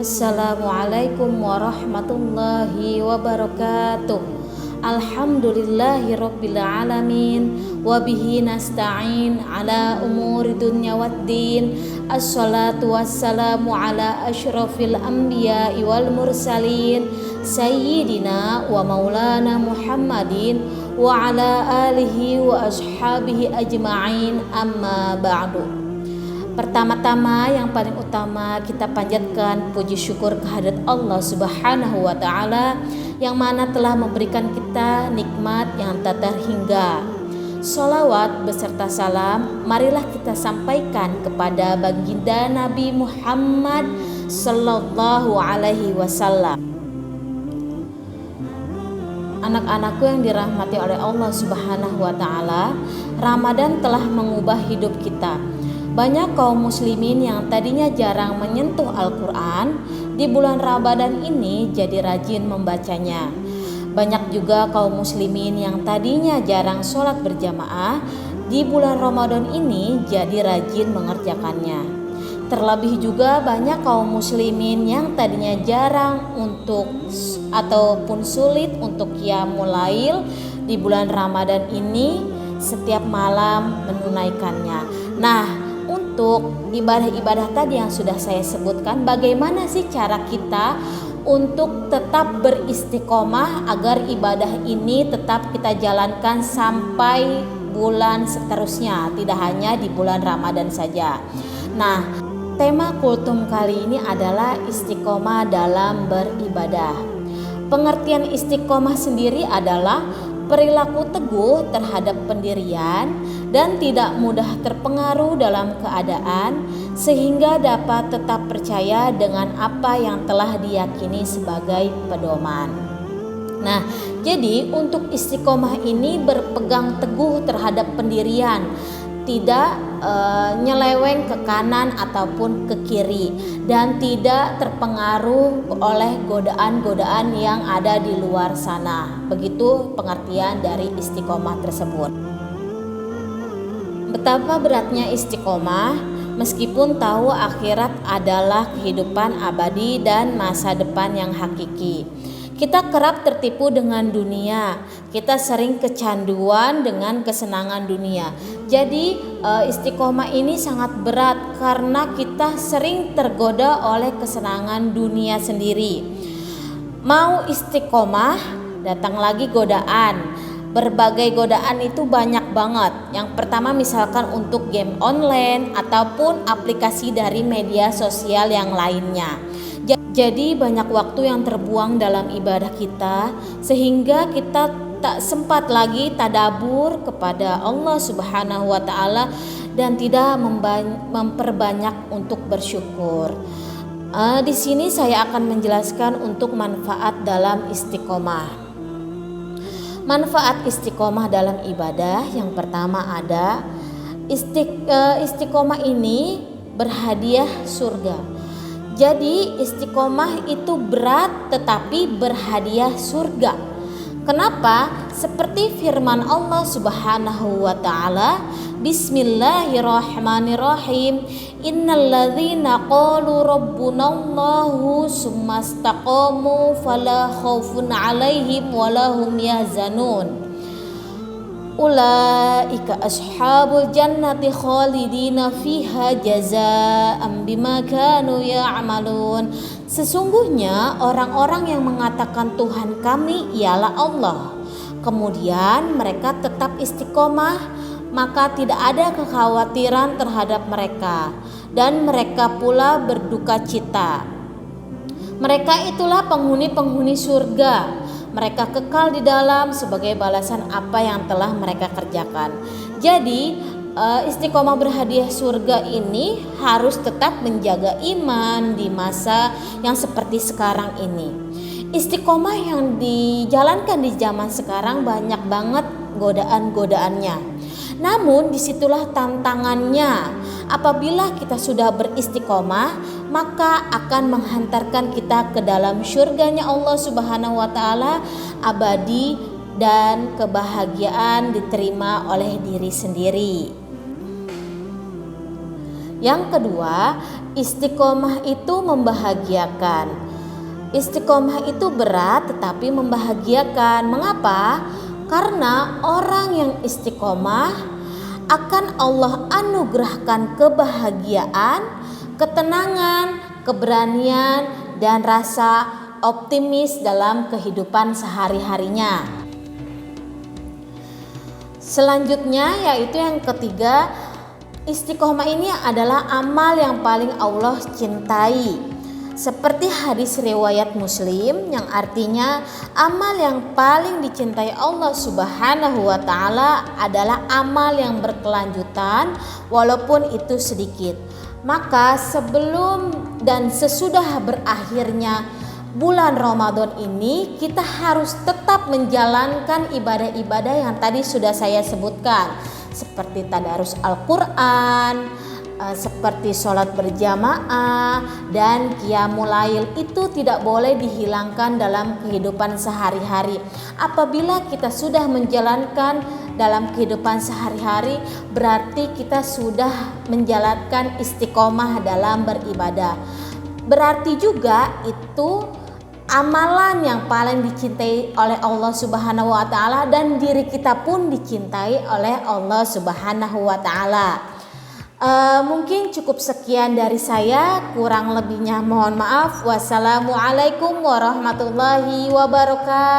Assalamualaikum warahmatullahi wabarakatuh. Alhamdulillahi rabbil alamin, wabihi nasta'in ala umuri dunya waddin. Assalatu wassalamu ala asyrafil anbiya'i wal mursalin, sayyidina wa maulana Muhammadin wa ala alihi wa ashabihi ajma'in, amma ba'du. Pertama-tama yang paling utama kita panjatkan puji syukur kehadirat Allah Subhanahu wa taala yang mana telah memberikan kita nikmat yang tak terhingga. Sholawat beserta salam marilah kita sampaikan kepada baginda Nabi Muhammad sallallahu alaihi wasallam. Anak-anakku yang dirahmati oleh Allah Subhanahu wa taala, Ramadan telah mengubah hidup kita. Banyak kaum muslimin yang tadinya jarang menyentuh Al-Quran di bulan Ramadan ini jadi rajin membacanya. Banyak juga kaum muslimin yang tadinya jarang sholat berjamaah di bulan Ramadan ini jadi rajin mengerjakannya. Terlebih juga banyak kaum muslimin yang tadinya jarang untuk ataupun sulit untuk qiyamul lail di bulan Ramadan ini setiap malam menunaikannya. Nah, untuk ibadah-ibadah tadi yang sudah saya sebutkan, bagaimana sih cara kita untuk tetap beristiqomah agar ibadah ini tetap kita jalankan sampai bulan seterusnya, tidak hanya di bulan Ramadan saja. Nah, tema kultum kali ini adalah istiqomah dalam beribadah. Pengertian istiqomah sendiri adalah perilaku teguh terhadap pendirian dan tidak mudah terpengaruh dalam keadaan sehingga dapat tetap percaya dengan apa yang telah diyakini sebagai pedoman. Nah, jadi untuk istiqomah ini berpegang teguh terhadap pendirian, tidak nyeleweng ke kanan ataupun ke kiri, dan tidak terpengaruh oleh godaan-godaan yang ada di luar sana. Begitu pengertian dari istiqomah tersebut. Betapa beratnya istiqomah, meskipun tahu akhirat adalah kehidupan abadi dan masa depan yang hakiki. Kita kerap tertipu dengan dunia, kita sering kecanduan dengan kesenangan dunia. Jadi istiqomah ini sangat berat karena kita sering tergoda oleh kesenangan dunia sendiri. Mau istiqomah, datang lagi godaan. Berbagai godaan itu banyak banget. Yang pertama misalkan untuk game online ataupun aplikasi dari media sosial yang lainnya. Jadi banyak waktu yang terbuang dalam ibadah kita sehingga kita tak sempat lagi tadabur kepada Allah Subhanahu wa taala dan tidak memperbanyak untuk bersyukur. Di sini saya akan menjelaskan untuk manfaat dalam istiqomah. Manfaat istiqomah dalam ibadah yang pertama ada istiqomah ini berhadiah surga. Jadi istiqomah itu berat tetapi berhadiah surga. Kenapa? Seperti firman Allah Subhanahu wa taala, Bismillahirrahmanirrahim. Innalladzina qalu rabbunallahu tsumastaqamu fala khaufun 'alaihim walahum yahzanun. Ulaika ashabul jannati khalidina fiha jazaa'an bima kanu ya'malun. Sesungguhnya orang-orang yang mengatakan Tuhan kami ialah Allah, kemudian mereka tetap istiqomah, maka tidak ada kekhawatiran terhadap mereka dan mereka pula berduka cita. Mereka itulah penghuni-penghuni surga. Mereka kekal di dalam sebagai balasan apa yang telah mereka kerjakan. Jadi istiqomah berhadiah surga ini harus tetap menjaga iman di masa yang seperti sekarang ini. Istiqomah yang dijalankan di zaman sekarang banyak banget godaan-godaannya. Namun disitulah tantangannya. Apabila kita sudah beristiqomah, maka akan menghantarkan kita ke dalam syurganya Allah Subhanahu wa taala abadi dan kebahagiaan diterima oleh diri sendiri. Yang kedua, istiqomah itu membahagiakan. Istiqomah itu berat tetapi membahagiakan. Mengapa? Karena orang yang istiqomah akan Allah anugerahkan kebahagiaan, ketenangan, keberanian, dan rasa optimis dalam kehidupan sehari-harinya. Selanjutnya yaitu yang ketiga, istiqomah ini adalah amal yang paling Allah cintai. Seperti hadis riwayat Muslim yang artinya amal yang paling dicintai Allah Subhanahu wa taala adalah amal yang berkelanjutan walaupun itu sedikit. Maka sebelum dan sesudah berakhirnya bulan Ramadan ini, kita harus tetap menjalankan ibadah-ibadah yang tadi sudah saya sebutkan, seperti tadarus Al-Quran, seperti sholat berjamaah, dan qiyamul lail. Itu tidak boleh dihilangkan dalam kehidupan sehari-hari. Apabila kita sudah menjalankan dalam kehidupan sehari-hari, berarti kita sudah menjalankan istiqomah dalam beribadah. Berarti juga itu amalan yang paling dicintai oleh Allah Subhanahu wa taala, dan diri kita pun dicintai oleh Allah Subhanahu wa taala. Mungkin cukup sekian dari saya, kurang lebihnya mohon maaf. Wassalamualaikum warahmatullahi wabarakatuh.